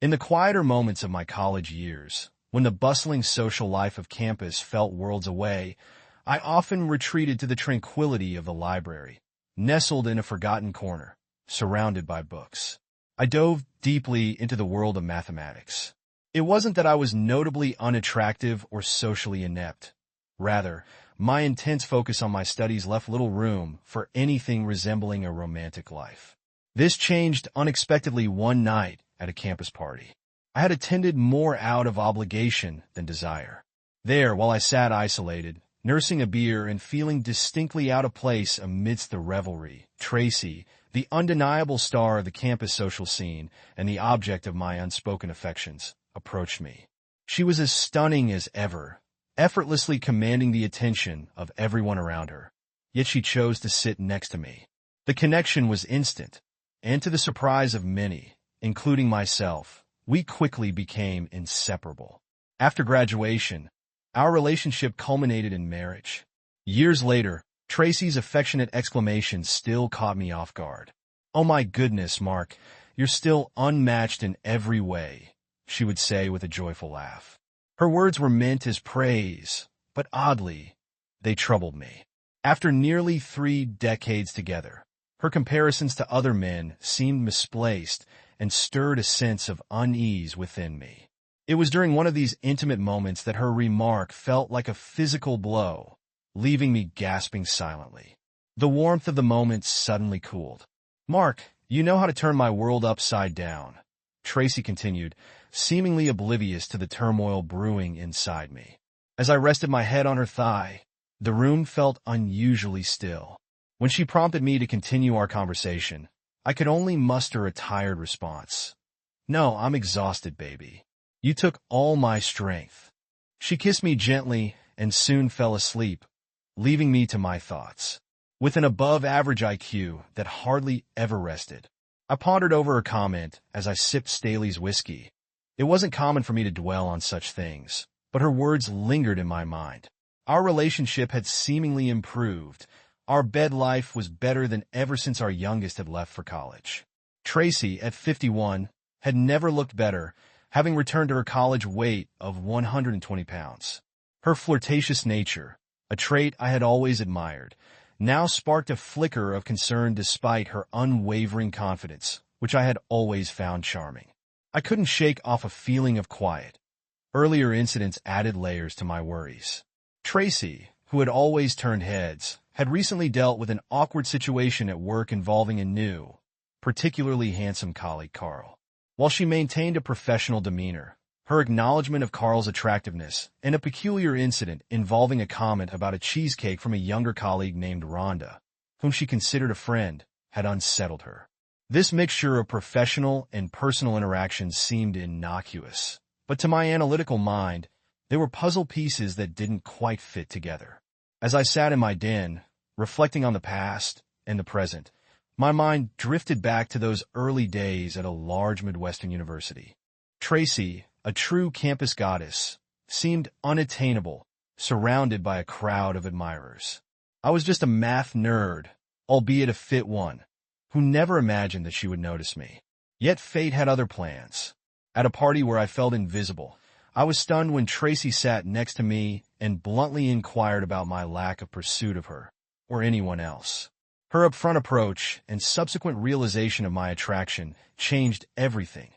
In the quieter moments of my college years, when the bustling social life of campus felt worlds away, I often retreated to the tranquility of the library, nestled in a forgotten corner, surrounded by books. I dove deeply into the world of mathematics. It wasn't that I was notably unattractive or socially inept. Rather, my intense focus on my studies left little room for anything resembling a romantic life. This changed unexpectedly one night at a campus party. I had attended more out of obligation than desire. There, while I sat isolated, nursing a beer and feeling distinctly out of place amidst the revelry, Tracy, the undeniable star of the campus social scene and the object of my unspoken affections, approached me. She was as stunning as ever, effortlessly commanding the attention of everyone around her. Yet she chose to sit next to me. The connection was instant, and to the surprise of many, including myself, we quickly became inseparable. After graduation, our relationship culminated in marriage. Years later, Tracy's affectionate exclamation still caught me off guard. "Oh my goodness, Mark, you're still unmatched in every way," she would say with a joyful laugh. Her words were meant as praise, but oddly, they troubled me. After nearly 3 decades together, her comparisons to other men seemed misplaced and stirred a sense of unease within me. It was during one of these intimate moments that her remark felt like a physical blow, leaving me gasping silently. The warmth of the moment suddenly cooled. "Mark, you know how to turn my world upside down," Tracy continued, seemingly oblivious to the turmoil brewing inside me. As I rested my head on her thigh, the room felt unusually still. When she prompted me to continue our conversation, I could only muster a tired response. "No, I'm exhausted, baby. You took all my strength." She kissed me gently and soon fell asleep, leaving me to my thoughts. With an above-average IQ that hardly ever rested, I pondered over her comment as I sipped Staley's whiskey. It wasn't common for me to dwell on such things, but her words lingered in my mind. Our relationship had seemingly improved. Our bed life was better than ever since our youngest had left for college. Tracy, at 51, had never looked better, having returned to her college weight of 120 pounds. Her flirtatious nature, a trait I had always admired, now sparked a flicker of concern despite her unwavering confidence, which I had always found charming. I couldn't shake off a feeling of quiet. Earlier incidents added layers to my worries. Tracy, who had always turned heads, had recently dealt with an awkward situation at work involving a new, particularly handsome colleague, Carl. While she maintained a professional demeanor, her acknowledgement of Carl's attractiveness and a peculiar incident involving a comment about a cheesecake from a younger colleague named Rhonda, whom she considered a friend, had unsettled her. This mixture of professional and personal interactions seemed innocuous, but to my analytical mind, they were puzzle pieces that didn't quite fit together. As I sat in my den, reflecting on the past and the present, my mind drifted back to those early days at a large Midwestern university. Tracy, a true campus goddess, seemed unattainable, surrounded by a crowd of admirers. I was just a math nerd, albeit a fit one, who never imagined that she would notice me. Yet fate had other plans. At a party where I felt invisible, I was stunned when Tracy sat next to me and bluntly inquired about my lack of pursuit of her, or anyone else. Her upfront approach and subsequent realization of my attraction changed everything.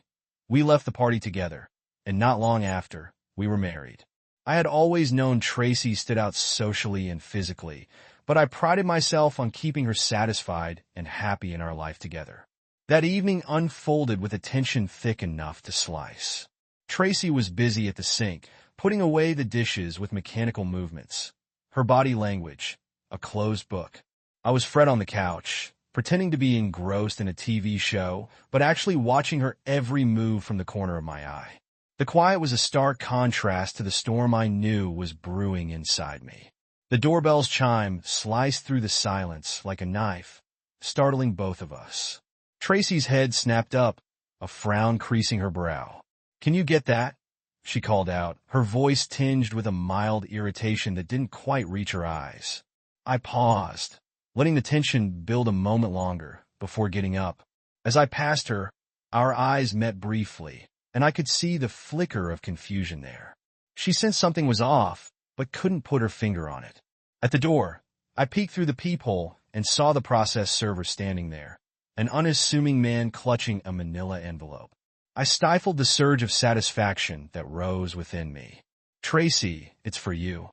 We left the party together, and not long after, we were married. I had always known Tracy stood out socially and physically, but I prided myself on keeping her satisfied and happy in our life together. That evening unfolded with a tension thick enough to slice. Tracy was busy at the sink, putting away the dishes with mechanical movements. Her body language, a closed book. I was Fred on the couch, pretending to be engrossed in a TV show, but actually watching her every move from the corner of my eye. The quiet was a stark contrast to the storm I knew was brewing inside me. The doorbell's chime sliced through the silence like a knife, startling both of us. Tracy's head snapped up, a frown creasing her brow. "Can you get that?" she called out, her voice tinged with a mild irritation that didn't quite reach her eyes. I paused, letting the tension build a moment longer before getting up. As I passed her, our eyes met briefly, and I could see the flicker of confusion there. She sensed something was off, but couldn't put her finger on it. At the door, I peeked through the peephole and saw the process server standing there, an unassuming man clutching a manila envelope. I stifled the surge of satisfaction that rose within me. "Tracy, it's for you."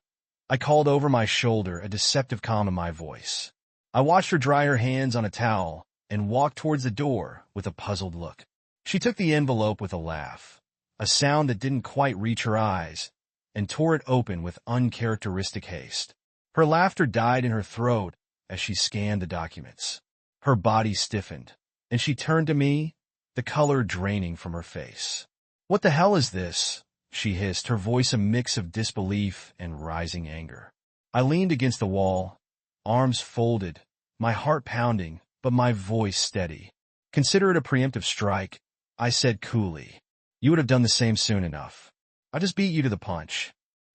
I called over my shoulder, a deceptive calm in my voice. I watched her dry her hands on a towel and walk towards the door with a puzzled look. She took the envelope with a laugh, a sound that didn't quite reach her eyes, and tore it open with uncharacteristic haste. Her laughter died in her throat as she scanned the documents. Her body stiffened, and she turned to me, the color draining from her face. "What the hell is this?" she hissed, her voice a mix of disbelief and rising anger. I leaned against the wall, arms folded, my heart pounding, but my voice steady. "Consider it a preemptive strike," I said coolly. "You would have done the same soon enough. I just beat you to the punch."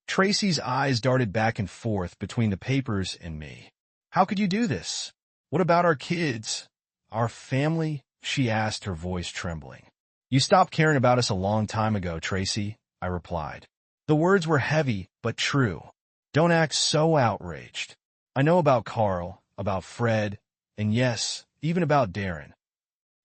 Tracy's eyes darted back and forth between the papers and me. "How could you do this? What about our kids? Our family?" she asked, her voice trembling. "You stopped caring about us a long time ago, Tracy," I replied. The words were heavy, but true. "Don't act so outraged. I know about Carl, about Fred, and yes, even about Darren."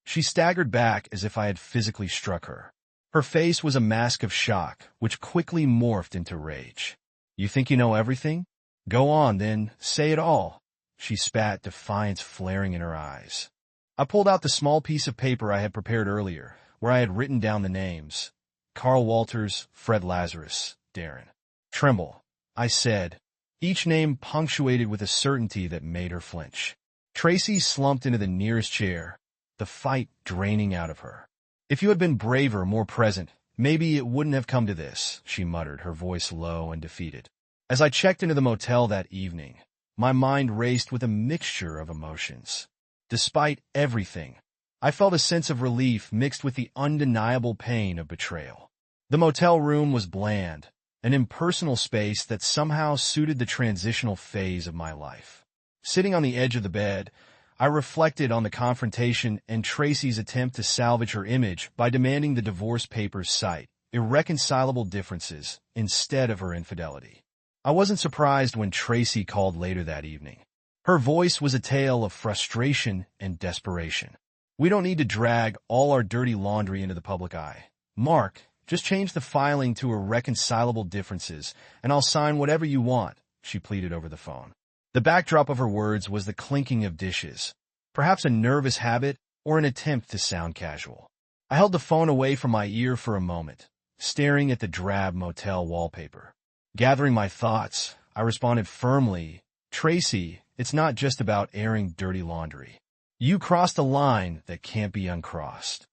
She staggered back as if I had physically struck her. Her face was a mask of shock, which quickly morphed into rage. "You think you know everything? Go on, then, say it all," she spat, defiance flaring in her eyes. I pulled out the small piece of paper I had prepared earlier, where I had written down the names: Carl Walters, Fred Lazarus, Darren. "Tremble," I said, each name punctuated with a certainty that made her flinch. Tracy slumped into the nearest chair, the fight draining out of her. "If you had been braver, more present, maybe it wouldn't have come to this," she muttered, her voice low and defeated. As I checked into the motel that evening, my mind raced with a mixture of emotions. Despite everything, I felt a sense of relief mixed with the undeniable pain of betrayal. The motel room was bland, an impersonal space that somehow suited the transitional phase of my life. Sitting on the edge of the bed, I reflected on the confrontation and Tracy's attempt to salvage her image by demanding the divorce papers cite irreconcilable differences instead of her infidelity. I wasn't surprised when Tracy called later that evening. Her voice was a tale of frustration and desperation. "We don't need to drag all our dirty laundry into the public eye. Mark, just change the filing to irreconcilable differences, and I'll sign whatever you want," she pleaded over the phone. The backdrop of her words was the clinking of dishes, perhaps a nervous habit or an attempt to sound casual. I held the phone away from my ear for a moment, staring at the drab motel wallpaper. Gathering my thoughts, I responded firmly, "Tracy, it's not just about airing dirty laundry. You crossed a line that can't be uncrossed.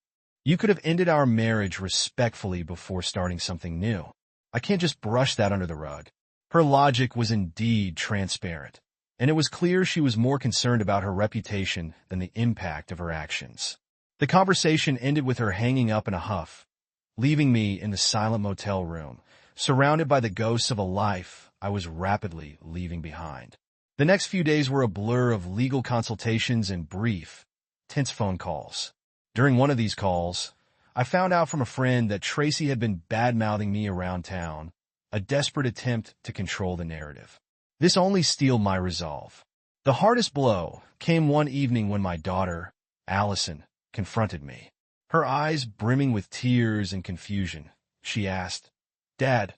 You could have ended our marriage respectfully before starting something new. I can't just brush that under the rug." Her logic was indeed transparent, and it was clear she was more concerned about her reputation than the impact of her actions. The conversation ended with her hanging up in a huff, leaving me in the silent motel room, surrounded by the ghosts of a life I was rapidly leaving behind. The next few days were a blur of legal consultations and brief, tense phone calls. During one of these calls, I found out from a friend that Tracy had been bad-mouthing me around town, a desperate attempt to control the narrative. This only steeled my resolve. The hardest blow came one evening when my daughter, Allison, confronted me. Her eyes brimming with tears and confusion, she asked, "Dad,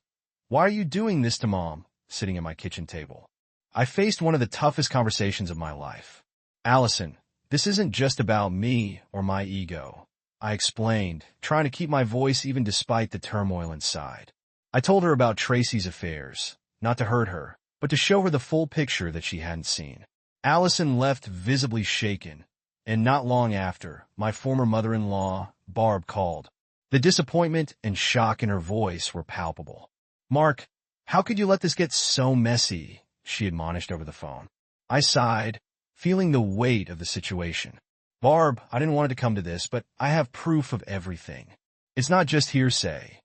why are you doing this to Mom?" sitting at my kitchen table. I faced one of the toughest conversations of my life. "Allison, this isn't just about me or my ego," I explained, trying to keep my voice even despite the turmoil inside. I told her about Tracy's affairs, not to hurt her, but to show her the full picture that she hadn't seen. Allison left visibly shaken, and not long after, my former mother-in-law, Barb, called. The disappointment and shock in her voice were palpable. "Mark, how could you let this get so messy?" she admonished over the phone. I sighed, feeling the weight of the situation. "Barb, I didn't want it to come to this, but I have proof of everything. It's not just hearsay."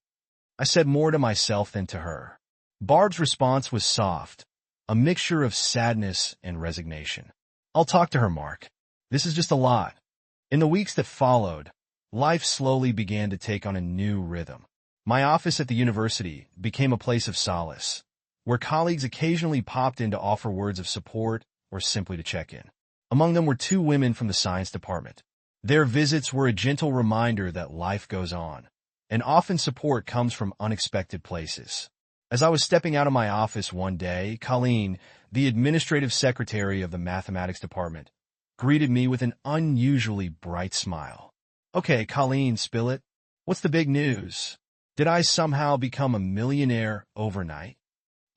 I said more to myself than to her. Barb's response was soft, a mixture of sadness and resignation. "I'll talk to her, Mark. This is just a lot." In the weeks that followed, life slowly began to take on a new rhythm. My office at the university became a place of solace, where colleagues occasionally popped in to offer words of support or simply to check in. Among them were two women from the science department. Their visits were a gentle reminder that life goes on, and often support comes from unexpected places. As I was stepping out of my office one day, Colleen, the administrative secretary of the mathematics department, greeted me with an unusually bright smile. "Okay, Colleen, spill it. What's the big news? Did I somehow become a millionaire overnight?"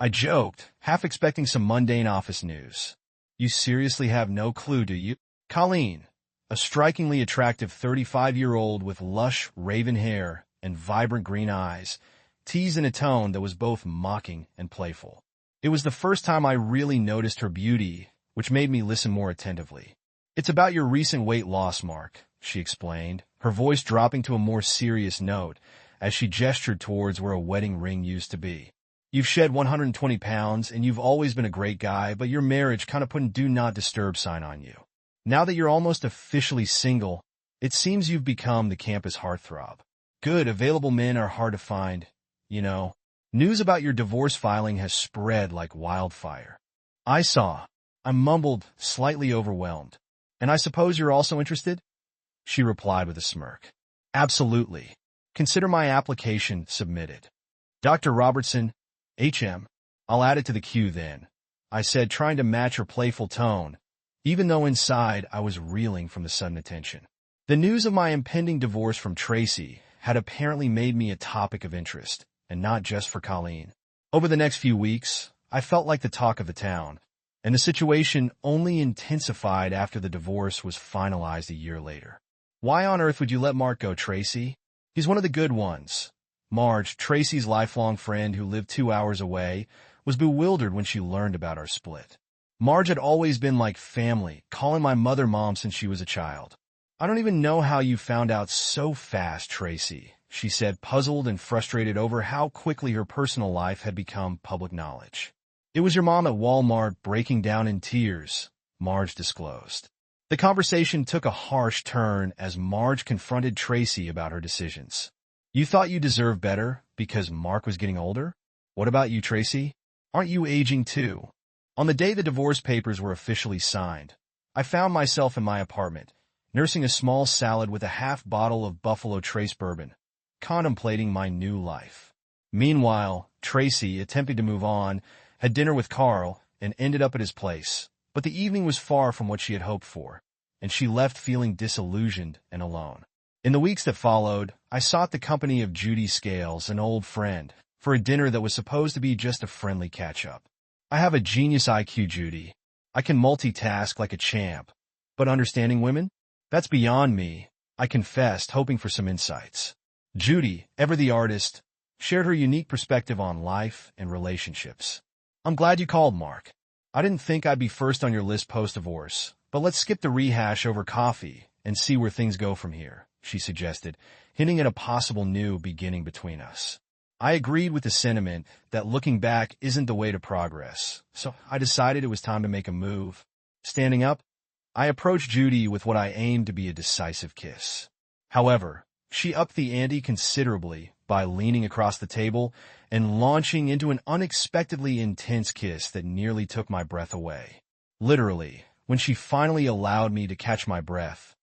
I joked, half expecting some mundane office news. "You seriously have no clue, do you?" Colleen, a strikingly attractive 35-year-old with lush raven hair and vibrant green eyes, teased in a tone that was both mocking and playful. It was the first time I really noticed her beauty, which made me listen more attentively. "It's about your recent weight loss, Mark," she explained, her voice dropping to a more serious note as she gestured towards where a wedding ring used to be. "You've shed 120 pounds, and you've always been a great guy, but your marriage kind of put a do not disturb sign on you. Now that you're almost officially single, it seems you've become the campus heartthrob. Good, available men are hard to find, you know. News about your divorce filing has spread like wildfire." I mumbled, slightly overwhelmed. "And I suppose you're also interested?" She replied with a smirk. "Absolutely. Consider my application submitted." "Dr. Robertson, HM. I'll add it to the queue then," I said, trying to match her playful tone, even though inside I was reeling from the sudden attention. The news of my impending divorce from Tracy had apparently made me a topic of interest, and not just for Colleen. Over the next few weeks, I felt like the talk of the town, and the situation only intensified after the divorce was finalized a year later. "Why on earth would you let Mark go, Tracy? He's one of the good ones." Marge, Tracy's lifelong friend who lived 2 hours away, was bewildered when she learned about our split. Marge had always been like family, calling my mother Mom since she was a child. "I don't even know how you found out so fast, Tracy," she said, puzzled and frustrated over how quickly her personal life had become public knowledge. "It was your mom at Walmart breaking down in tears," Marge disclosed. The conversation took a harsh turn as Marge confronted Tracy about her decisions. "You thought you deserved better because Mark was getting older? What about you, Tracy? Aren't you aging too?" On the day the divorce papers were officially signed, I found myself in my apartment, nursing a small salad with a half bottle of Buffalo Trace bourbon, contemplating my new life. Meanwhile, Tracy, attempting to move on, had dinner with Carl and ended up at his place, but the evening was far from what she had hoped for, and she left feeling disillusioned and alone. In the weeks that followed, I sought the company of Judy Scales, an old friend, for a dinner that was supposed to be just a friendly catch-up. "I have a genius IQ, Judy. I can multitask like a champ. But understanding women? That's beyond me," I confessed, hoping for some insights. Judy, ever the artist, shared her unique perspective on life and relationships. "I'm glad you called, Mark. I didn't think I'd be first on your list post-divorce, but let's skip the rehash over coffee and see where things go from here," she suggested, hinting at a possible new beginning between us. I agreed with the sentiment that looking back isn't the way to progress, so I decided it was time to make a move. Standing up, I approached Judy with what I aimed to be a decisive kiss. However, she upped the ante considerably by leaning across the table and launching into an unexpectedly intense kiss that nearly took my breath away. Literally, when she finally allowed me to catch my breath,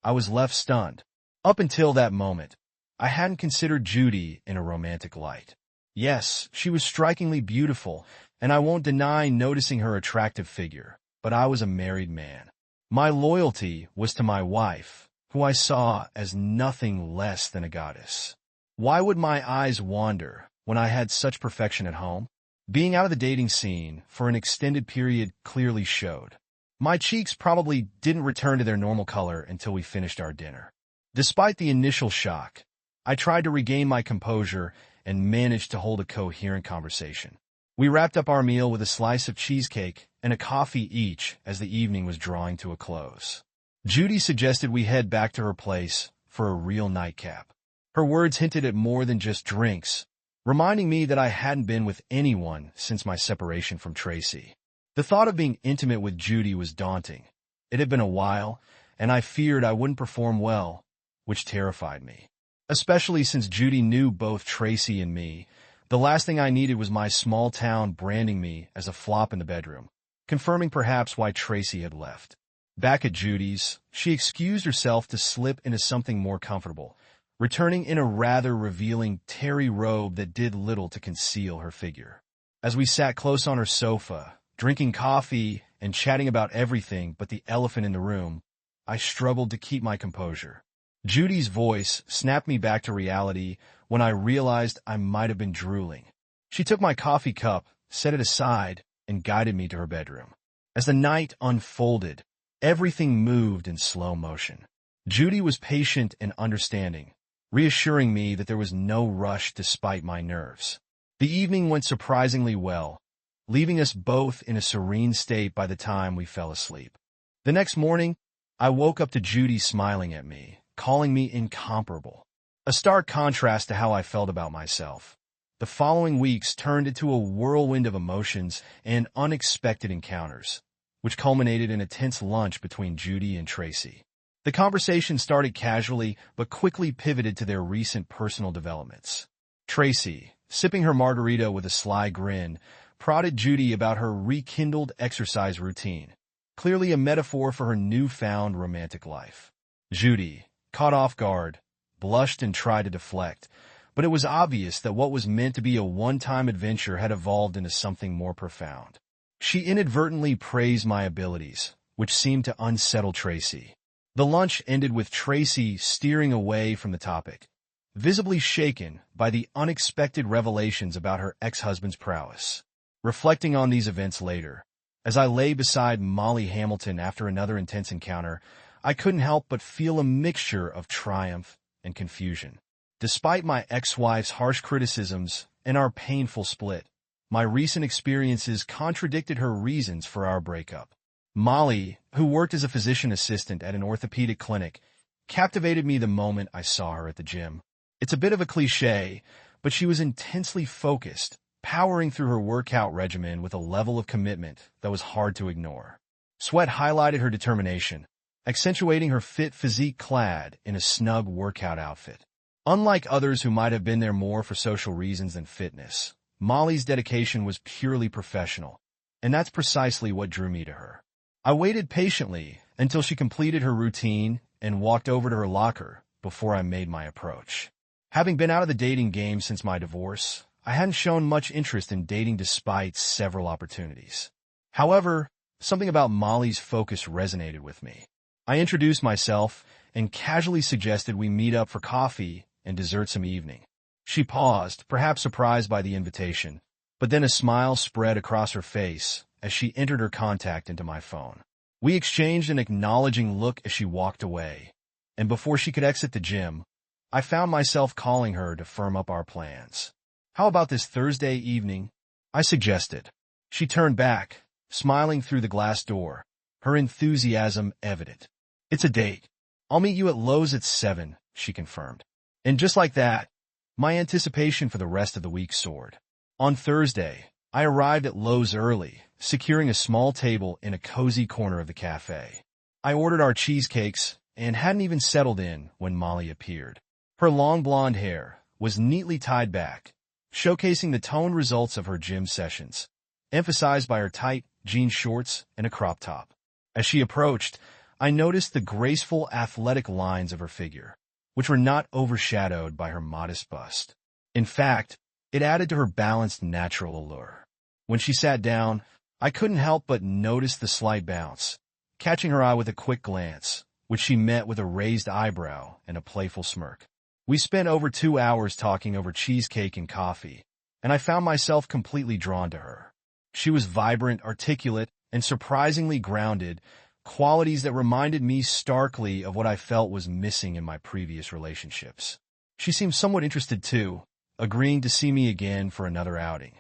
I was left stunned. Up until that moment, I hadn't considered Judy in a romantic light. Yes, she was strikingly beautiful, and I won't deny noticing her attractive figure, but I was a married man. My loyalty was to my wife, who I saw as nothing less than a goddess. Why would my eyes wander when I had such perfection at home? Being out of the dating scene for an extended period clearly showed. My cheeks probably didn't return to their normal color until we finished our dinner. Despite the initial shock, I tried to regain my composure and managed to hold a coherent conversation. We wrapped up our meal with a slice of cheesecake and a coffee each as the evening was drawing to a close. Judy suggested we head back to her place for a real nightcap. Her words hinted at more than just drinks, reminding me that I hadn't been with anyone since my separation from Tracy. The thought of being intimate with Judy was daunting. It had been a while, and I feared I wouldn't perform well, which terrified me. Especially since Judy knew both Tracy and me, the last thing I needed was my small town branding me as a flop in the bedroom, confirming perhaps why Tracy had left. Back at Judy's, she excused herself to slip into something more comfortable, returning in a rather revealing terry robe that did little to conceal her figure. As we sat close on her sofa, drinking coffee and chatting about everything but the elephant in the room, I struggled to keep my composure. Judy's voice snapped me back to reality when I realized I might have been drooling. She took my coffee cup, set it aside, and guided me to her bedroom. As the night unfolded, everything moved in slow motion. Judy was patient and understanding, reassuring me that there was no rush despite my nerves. The evening went surprisingly well, leaving us both in a serene state by the time we fell asleep. The next morning, I woke up to Judy smiling at me, calling me incomparable. A stark contrast to how I felt about myself. The following weeks turned into a whirlwind of emotions and unexpected encounters, which culminated in a tense lunch between Judy and Tracy. The conversation started casually, but quickly pivoted to their recent personal developments. Tracy, sipping her margarita with a sly grin, prodded Judy about her rekindled exercise routine, clearly a metaphor for her newfound romantic life. Judy, caught off guard, blushed and tried to deflect, but it was obvious that what was meant to be a one-time adventure had evolved into something more profound. She inadvertently praised my abilities, which seemed to unsettle Tracy. The lunch ended with Tracy steering away from the topic, visibly shaken by the unexpected revelations about her ex-husband's prowess. Reflecting on these events later, as I lay beside Molly Hamilton after another intense encounter, I couldn't help but feel a mixture of triumph and confusion. Despite my ex-wife's harsh criticisms and our painful split, my recent experiences contradicted her reasons for our breakup. Molly, who worked as a physician assistant at an orthopedic clinic, captivated me the moment I saw her at the gym. It's a bit of a cliche, but she was intensely focused, powering through her workout regimen with a level of commitment that was hard to ignore. Sweat highlighted her determination, accentuating her fit physique clad in a snug workout outfit. Unlike others who might have been there more for social reasons than fitness, Molly's dedication was purely professional, and that's precisely what drew me to her. I waited patiently until she completed her routine and walked over to her locker before I made my approach. Having been out of the dating game since my divorce, I hadn't shown much interest in dating despite several opportunities. However, something about Molly's focus resonated with me. I introduced myself and casually suggested we meet up for coffee and dessert some evening. She paused, perhaps surprised by the invitation, but then a smile spread across her face as she entered her contact into my phone. We exchanged an acknowledging look as she walked away, and before she could exit the gym, I found myself calling her to firm up our plans. "How about this Thursday evening?" I suggested. She turned back, smiling through the glass door, her enthusiasm evident. "It's a date. I'll meet you at Lowe's at 7, she confirmed. And just like that, my anticipation for the rest of the week soared. On Thursday, I arrived at Lowe's early, securing a small table in a cozy corner of the cafe. I ordered our cheesecakes and hadn't even settled in when Molly appeared. Her long blonde hair was neatly tied back, showcasing the toned results of her gym sessions, emphasized by her tight jean shorts and a crop top. As she approached, I noticed the graceful athletic lines of her figure, which were not overshadowed by her modest bust. In fact, it added to her balanced natural allure. When she sat down, I couldn't help but notice the slight bounce, catching her eye with a quick glance, which she met with a raised eyebrow and a playful smirk. We spent over 2 hours talking over cheesecake and coffee, and I found myself completely drawn to her. She was vibrant, articulate, and surprisingly grounded, qualities that reminded me starkly of what I felt was missing in my previous relationships. She seemed somewhat interested too, agreeing to see me again for another outing.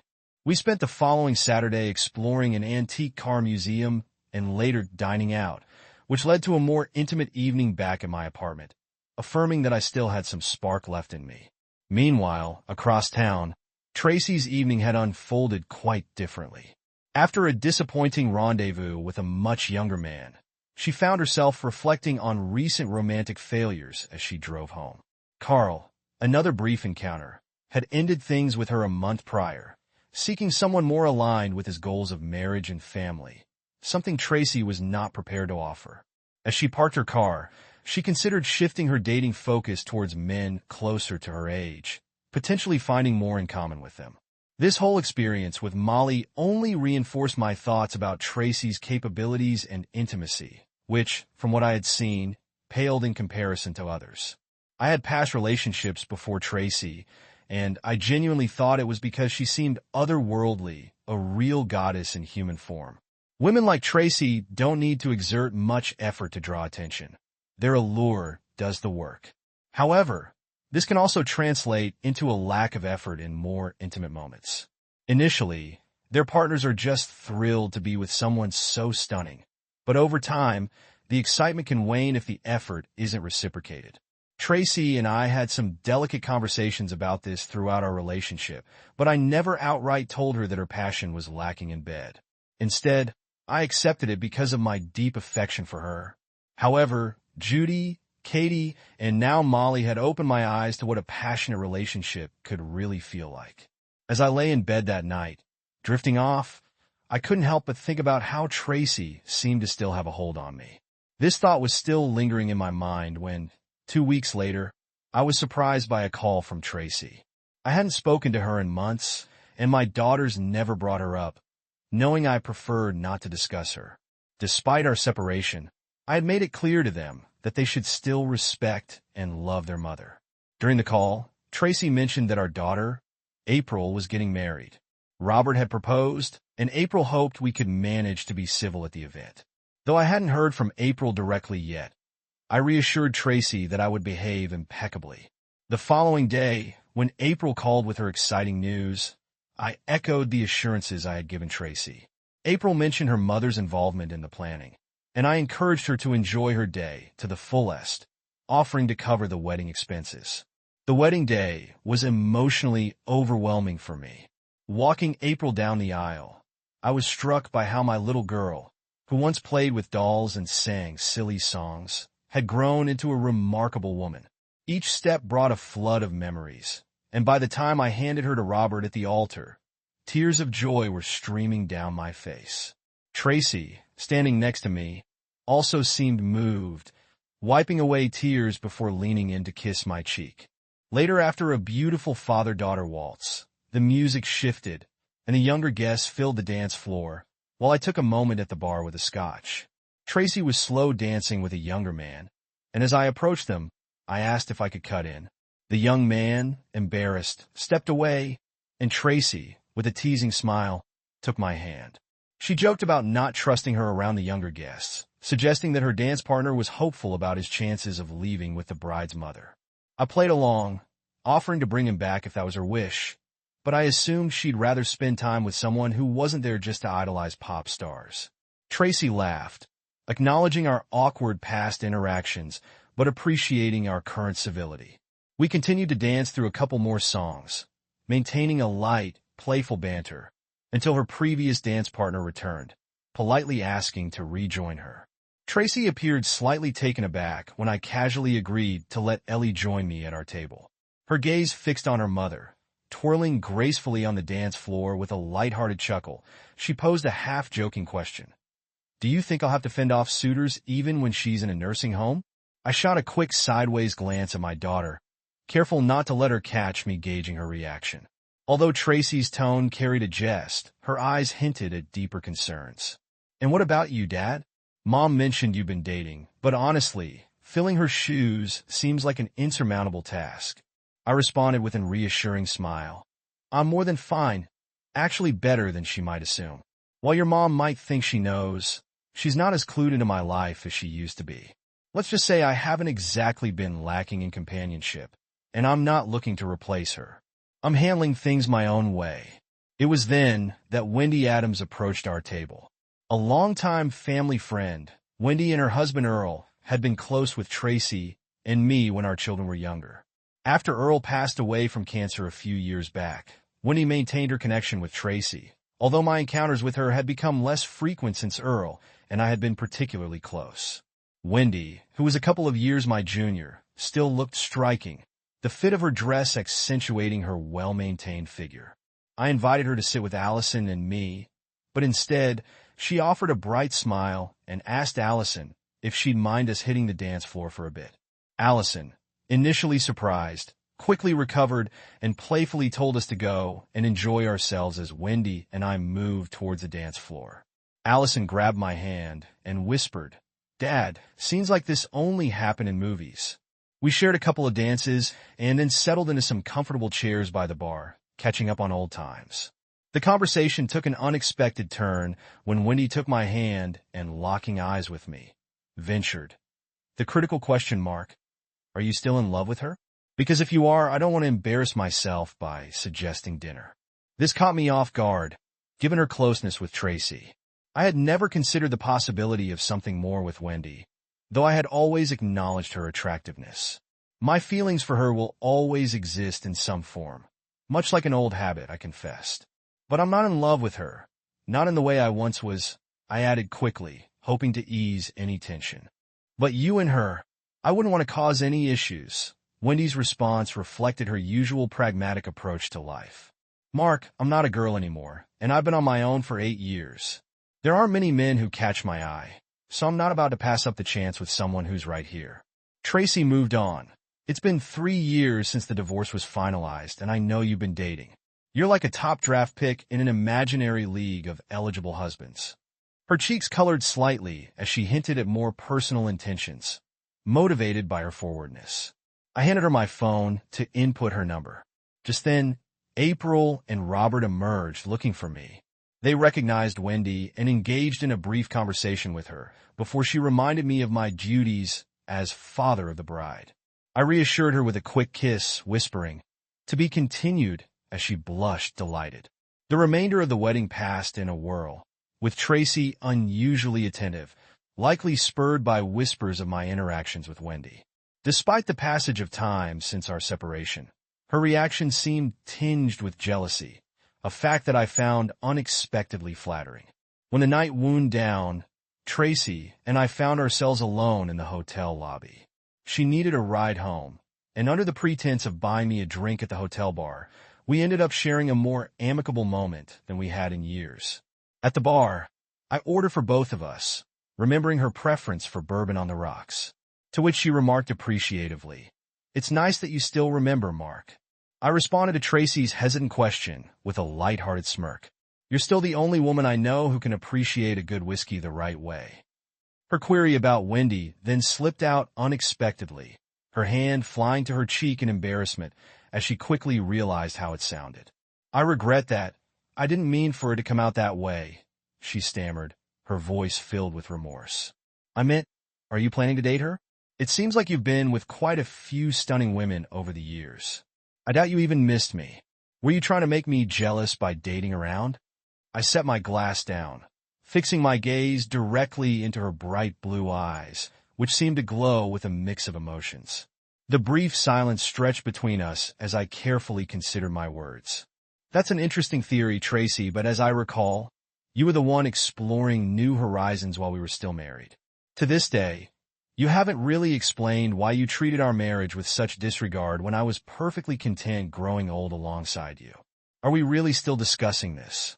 We spent the following Saturday exploring an antique car museum and later dining out, which led to a more intimate evening back at my apartment, affirming that I still had some spark left in me. Meanwhile, across town, Tracy's evening had unfolded quite differently. After a disappointing rendezvous with a much younger man, She found herself reflecting on recent romantic failures as she drove home. Carl, another brief encounter, had ended things with her a month prior, seeking someone more aligned with his goals of marriage and family, something Tracy was not prepared to offer. As she parked her car, she considered shifting her dating focus towards men closer to her age, potentially finding more in common with them. This whole experience with Molly only reinforced my thoughts about Tracy's capabilities and intimacy, which, from what I had seen, paled in comparison to others. I had past relationships before Tracy, and I genuinely thought it was because she seemed otherworldly, a real goddess in human form. Women like Tracy don't need to exert much effort to draw attention. Their allure does the work. However, this can also translate into a lack of effort in more intimate moments. Initially, their partners are just thrilled to be with someone so stunning. But over time, the excitement can wane if the effort isn't reciprocated. Tracy and I had some delicate conversations about this throughout our relationship, but I never outright told her that her passion was lacking in bed. Instead, I accepted it because of my deep affection for her. However, Judy, Katie, and now Molly had opened my eyes to what a passionate relationship could really feel like. As I lay in bed that night, drifting off, I couldn't help but think about how Tracy seemed to still have a hold on me. This thought was still lingering in my mind when, 2 weeks later, I was surprised by a call from Tracy. I hadn't spoken to her in months, and my daughters never brought her up, knowing I preferred not to discuss her. Despite our separation, I had made it clear to them that they should still respect and love their mother. During the call, Tracy mentioned that our daughter, April, was getting married. Robert had proposed, and April hoped we could manage to be civil at the event. Though I hadn't heard from April directly yet, I reassured Tracy that I would behave impeccably. The following day, when April called with her exciting news, I echoed the assurances I had given Tracy. April mentioned her mother's involvement in the planning, and I encouraged her to enjoy her day to the fullest, offering to cover the wedding expenses. The wedding day was emotionally overwhelming for me. Walking April down the aisle, I was struck by how my little girl, who once played with dolls and sang silly songs, had grown into a remarkable woman. Each step brought a flood of memories, and by the time I handed her to Robert at the altar, tears of joy were streaming down my face. Tracy, standing next to me, also seemed moved, wiping away tears before leaning in to kiss my cheek. Later, after a beautiful father-daughter waltz, the music shifted, and the younger guests filled the dance floor, while I took a moment at the bar with a scotch. Tracy was slow dancing with a younger man, and as I approached them, I asked if I could cut in. The young man, embarrassed, stepped away, and Tracy, with a teasing smile, took my hand. She joked about not trusting her around the younger guests, suggesting that her dance partner was hopeful about his chances of leaving with the bride's mother. I played along, offering to bring him back if that was her wish, but I assumed she'd rather spend time with someone who wasn't there just to idolize pop stars. Tracy laughed, acknowledging our awkward past interactions, but appreciating our current civility. We continued to dance through a couple more songs, maintaining a light, playful banter, until her previous dance partner returned, politely asking to rejoin her. Tracy appeared slightly taken aback when I casually agreed to let Ellie join me at our table. Her gaze fixed on her mother. Twirling gracefully on the dance floor with a light-hearted chuckle, she posed a half-joking question. "Do you think I'll have to fend off suitors even when she's in a nursing home?" I shot a quick sideways glance at my daughter, careful not to let her catch me gauging her reaction. Although Tracy's tone carried a jest, her eyes hinted at deeper concerns. "And what about you, Dad? Mom mentioned you've been dating, but honestly, filling her shoes seems like an insurmountable task." I responded with a reassuring smile. "I'm more than fine, actually better than she might assume. While your mom might think she knows, she's not as clued into my life as she used to be. Let's just say I haven't exactly been lacking in companionship, and I'm not looking to replace her. I'm handling things my own way." It was then that Wendy Adams approached our table. A longtime family friend, Wendy and her husband Earl had been close with Tracy and me when our children were younger. After Earl passed away from cancer a few years back, Wendy maintained her connection with Tracy, although my encounters with her had become less frequent since Earl and I had been particularly close. Wendy, who was a couple of years my junior, still looked striking, the fit of her dress accentuating her well-maintained figure. I invited her to sit with Allison and me, but instead, she offered a bright smile and asked Allison if she'd mind us hitting the dance floor for a bit. Allison, initially surprised, quickly recovered and playfully told us to go and enjoy ourselves as Wendy and I moved towards the dance floor. Allison grabbed my hand and whispered, "Dad, scenes like this only happen in movies." We shared a couple of dances and then settled into some comfortable chairs by the bar, catching up on old times. The conversation took an unexpected turn when Wendy took my hand and, locking eyes with me, ventured the critical question mark, "Are you still in love with her? Because if you are, I don't want to embarrass myself by suggesting dinner." This caught me off guard, given her closeness with Tracy. I had never considered the possibility of something more with Wendy, though I had always acknowledged her attractiveness. My feelings for her will always exist in some form, much like an old habit, I confessed. But I'm not in love with her, not in the way I once was, I added quickly, hoping to ease any tension. But you and her, I wouldn't want to cause any issues. Wendy's response reflected her usual pragmatic approach to life. "Mark, I'm not a girl anymore, and I've been on my own for 8 years. There aren't many men who catch my eye, so I'm not about to pass up the chance with someone who's right here." Tracy moved on. "It's been 3 years since the divorce was finalized, and I know you've been dating. You're like a top draft pick in an imaginary league of eligible husbands." Her cheeks colored slightly as she hinted at more personal intentions, motivated by her forwardness. I handed her my phone to input her number. Just then, April and Robert emerged looking for me. They recognized Wendy and engaged in a brief conversation with her before she reminded me of my duties as father of the bride. I reassured her with a quick kiss, whispering, "To be continued," as she blushed delighted. The remainder of the wedding passed in a whirl, with Tracy unusually attentive, likely spurred by whispers of my interactions with Wendy. Despite the passage of time since our separation, her reaction seemed tinged with jealousy, a fact that I found unexpectedly flattering. When the night wound down, Tracy and I found ourselves alone in the hotel lobby. She needed a ride home, and under the pretense of buying me a drink at the hotel bar, we ended up sharing a more amicable moment than we had in years. At the bar, I ordered for both of us, remembering her preference for bourbon on the rocks, to which she remarked appreciatively, "It's nice that you still remember, Mark." I responded to Tracy's hesitant question with a light-hearted smirk. "You're still the only woman I know who can appreciate a good whiskey the right way." Her query about Wendy then slipped out unexpectedly, her hand flying to her cheek in embarrassment as she quickly realized how it sounded. "I regret that. I didn't mean for it to come out that way," she stammered, her voice filled with remorse. "I meant, are you planning to date her? It seems like you've been with quite a few stunning women over the years. I doubt you even missed me. Were you trying to make me jealous by dating around?" I set my glass down, fixing my gaze directly into her bright blue eyes, which seemed to glow with a mix of emotions. The brief silence stretched between us as I carefully considered my words. "That's an interesting theory, Tracy, but as I recall, you were the one exploring new horizons while we were still married. To this day, you haven't really explained why you treated our marriage with such disregard when I was perfectly content growing old alongside you. Are we really still discussing this?"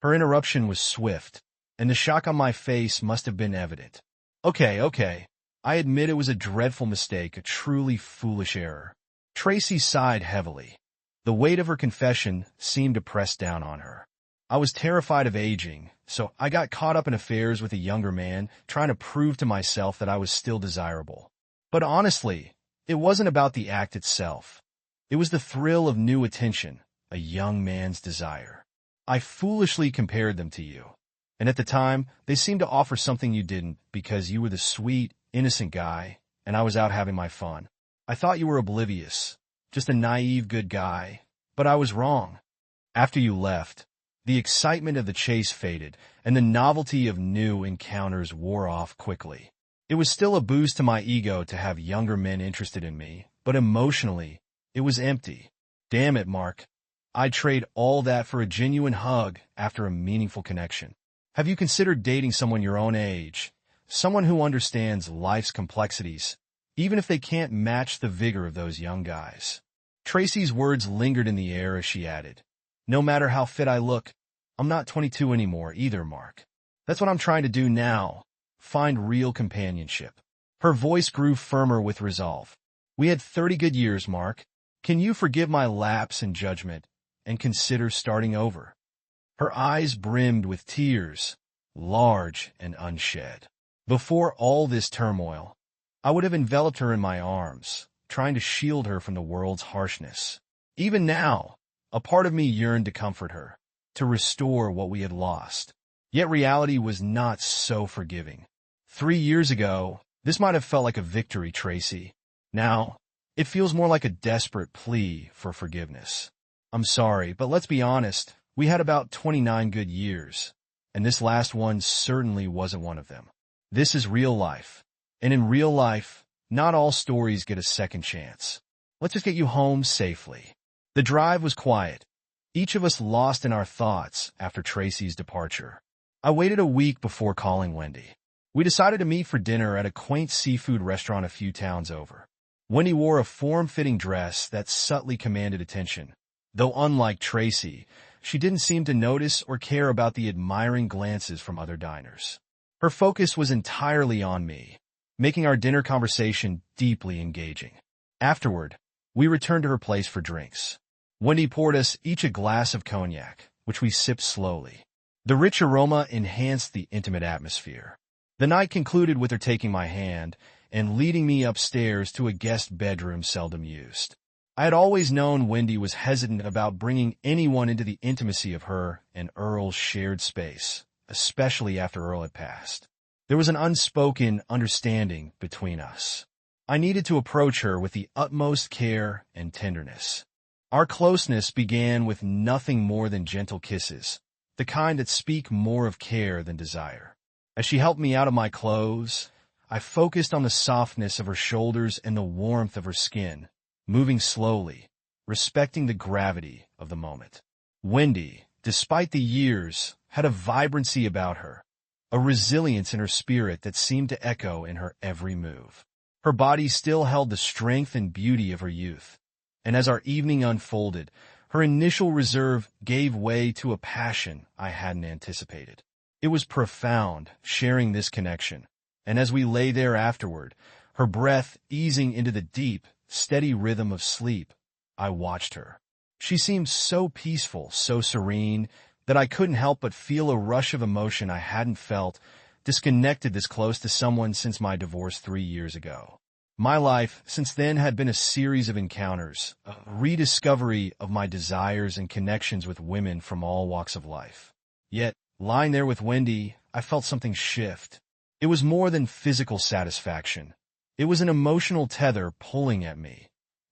Her interruption was swift, and the shock on my face must have been evident. Okay. I admit it was a dreadful mistake, a truly foolish error." Tracy sighed heavily. The weight of her confession seemed to press down on her. "I was terrified of aging, so I got caught up in affairs with a younger man, trying to prove to myself that I was still desirable. But honestly, it wasn't about the act itself. It was the thrill of new attention, a young man's desire. I foolishly compared them to you, and at the time, they seemed to offer something you didn't because you were the sweet, innocent guy, and I was out having my fun. I thought you were oblivious, just a naive good guy, but I was wrong. After you left, the excitement of the chase faded, and the novelty of new encounters wore off quickly. It was still a boost to my ego to have younger men interested in me, but emotionally, it was empty. Damn it, Mark. I'd trade all that for a genuine hug after a meaningful connection. Have you considered dating someone your own age? Someone who understands life's complexities, even if they can't match the vigor of those young guys. Tracy's words lingered in the air as she added, "No matter how fit I look, I'm not 22 anymore either, Mark. That's what I'm trying to do now, find real companionship." Her voice grew firmer with resolve. "We had 30 good years, Mark. Can you forgive my lapse in judgment and consider starting over?" Her eyes brimmed with tears, large and unshed. Before all this turmoil, I would have enveloped her in my arms, trying to shield her from the world's harshness. Even now, a part of me yearned to comfort her, to restore what we had lost. Yet reality was not so forgiving. 3 years ago, this might have felt like a victory, Tracy. Now, it feels more like a desperate plea for forgiveness. "I'm sorry, but let's be honest, we had about 29 good years, and this last one certainly wasn't one of them. This is real life, and in real life, not all stories get a second chance. Let's just get you home safely." The drive was quiet, each of us lost in our thoughts after Tracy's departure. I waited a week before calling Wendy. We decided to meet for dinner at a quaint seafood restaurant a few towns over. Wendy wore a form-fitting dress that subtly commanded attention. Though unlike Tracy, she didn't seem to notice or care about the admiring glances from other diners. Her focus was entirely on me, making our dinner conversation deeply engaging. Afterward, we returned to her place for drinks. Wendy poured us each a glass of cognac, which we sipped slowly. The rich aroma enhanced the intimate atmosphere. The night concluded with her taking my hand and leading me upstairs to a guest bedroom seldom used. I had always known Wendy was hesitant about bringing anyone into the intimacy of her and Earl's shared space, especially after Earl had passed. There was an unspoken understanding between us. I needed to approach her with the utmost care and tenderness. Our closeness began with nothing more than gentle kisses, the kind that speak more of care than desire. As she helped me out of my clothes, I focused on the softness of her shoulders and the warmth of her skin, moving slowly, respecting the gravity of the moment. Wendy, despite the years, had a vibrancy about her, a resilience in her spirit that seemed to echo in her every move. Her body still held the strength and beauty of her youth, and as our evening unfolded, her initial reserve gave way to a passion I hadn't anticipated. It was profound, sharing this connection, and as we lay there afterward, her breath easing into the deep, steady rhythm of sleep, I watched her. She seemed so peaceful, so serene, that I couldn't help but feel a rush of emotion I hadn't felt, disconnected this close to someone since my divorce 3 years ago. My life since then had been a series of encounters, a rediscovery of my desires and connections with women from all walks of life. Yet, lying there with Wendy, I felt something shift. It was more than physical satisfaction. It was an emotional tether pulling at me,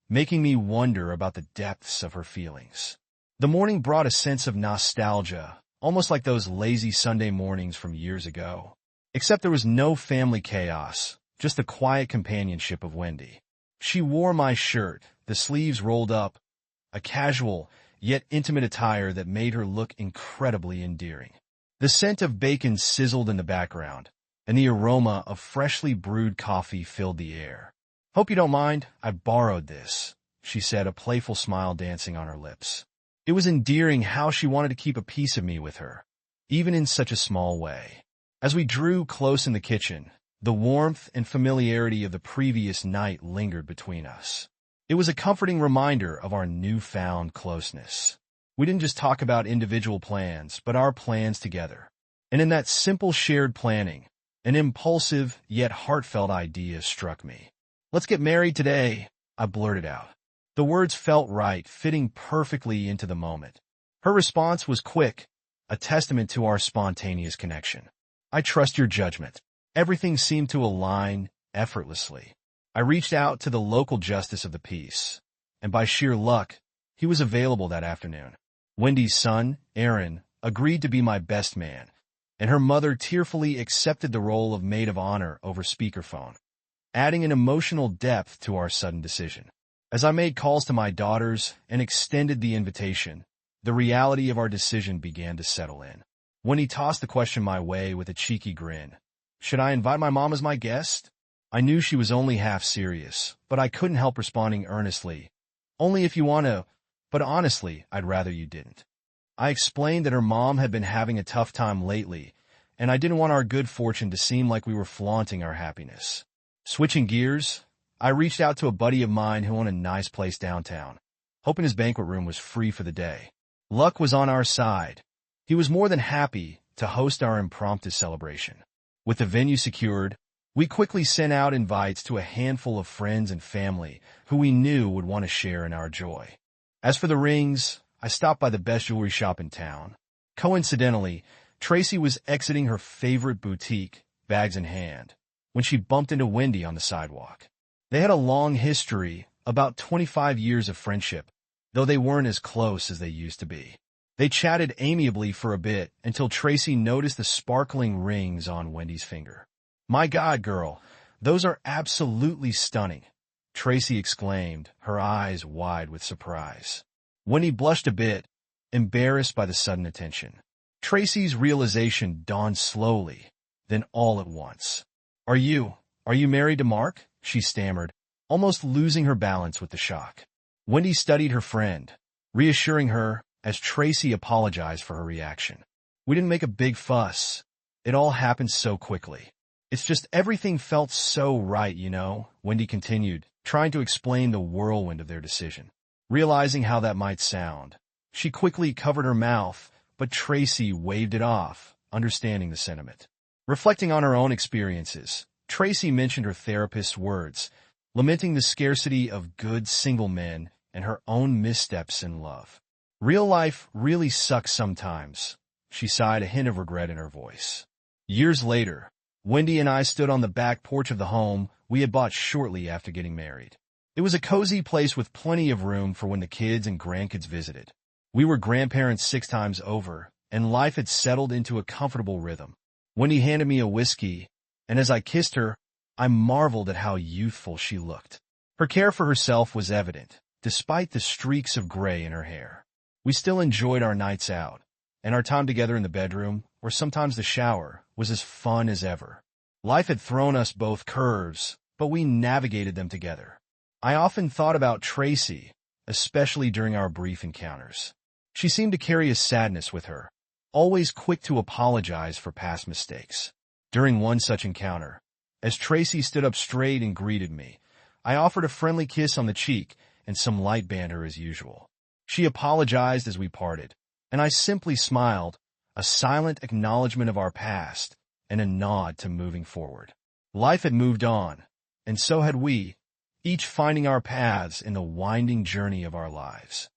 making me wonder about the depths of her feelings. The morning brought a sense of nostalgia, almost like those lazy Sunday mornings from years ago. Except there was no family chaos, just the quiet companionship of Wendy. She wore my shirt, the sleeves rolled up, a casual, yet intimate attire that made her look incredibly endearing. The scent of bacon sizzled in the background, and the aroma of freshly brewed coffee filled the air. "Hope you don't mind, I borrowed this," she said, a playful smile dancing on her lips. It was endearing how she wanted to keep a piece of me with her, even in such a small way. As we drew close in the kitchen, the warmth and familiarity of the previous night lingered between us. It was a comforting reminder of our newfound closeness. We didn't just talk about individual plans, but our plans together. And in that simple shared planning, an impulsive yet heartfelt idea struck me. "Let's get married today," I blurted out. The words felt right, fitting perfectly into the moment. Her response was quick, a testament to our spontaneous connection. "I trust your judgment." Everything seemed to align effortlessly. I reached out to the local justice of the peace, and by sheer luck, he was available that afternoon. Wendy's son, Aaron, agreed to be my best man, and her mother tearfully accepted the role of maid of honor over speakerphone, adding an emotional depth to our sudden decision. As I made calls to my daughters and extended the invitation, The reality of our decision began to settle in. Wendy tossed the question my way with a cheeky grin. Should I invite my mom as my guest? I knew she was only half serious, but I couldn't help responding earnestly. Only if you want to, but honestly, I'd rather you didn't. I explained that her mom had been having a tough time lately, and I didn't want our good fortune to seem like we were flaunting our happiness. Switching gears, I reached out to a buddy of mine who owned a nice place downtown, hoping his banquet room was free for the day. Luck was on our side. He was more than happy to host our impromptu celebration. With the venue secured, we quickly sent out invites to a handful of friends and family who we knew would want to share in our joy. As for the rings, I stopped by the best jewelry shop in town. Coincidentally, Tracy was exiting her favorite boutique, bags in hand, when she bumped into Wendy on the sidewalk. They had a long history, about 25 years of friendship, though they weren't as close as they used to be. They chatted amiably for a bit until Tracy noticed the sparkling rings on Wendy's finger. My God, girl, those are absolutely stunning, Tracy exclaimed, her eyes wide with surprise. Wendy blushed a bit, embarrassed by the sudden attention. Tracy's realization dawned slowly, then all at once. Are you married to Mark? She stammered, almost losing her balance with the shock. Wendy studied her friend, reassuring her as Tracy apologized for her reaction. We didn't make a big fuss. It all happened so quickly. It's just everything felt so right, Wendy continued, trying to explain the whirlwind of their decision. Realizing how that might sound, she quickly covered her mouth, but Tracy waved it off, understanding the sentiment. Reflecting on her own experiences, Tracy mentioned her therapist's words, lamenting the scarcity of good single men and her own missteps in love. Real life really sucks sometimes, she sighed, a hint of regret in her voice. Years later, Wendy and I stood on the back porch of the home we had bought shortly after getting married. It was a cozy place with plenty of room for when the kids and grandkids visited. We were grandparents 6 times over, and life had settled into a comfortable rhythm. Wendy handed me a whiskey, and as I kissed her, I marveled at how youthful she looked. Her care for herself was evident, despite the streaks of gray in her hair. We still enjoyed our nights out, and our time together in the bedroom, or sometimes the shower, was as fun as ever. Life had thrown us both curves, but we navigated them together. I often thought about Tracy, especially during our brief encounters. She seemed to carry a sadness with her, always quick to apologize for past mistakes. During one such encounter, as Tracy stood up straight and greeted me, I offered a friendly kiss on the cheek and some light banter as usual. She apologized as we parted, and I simply smiled, a silent acknowledgement of our past and a nod to moving forward. Life had moved on, and so had we, each finding our paths in the winding journey of our lives.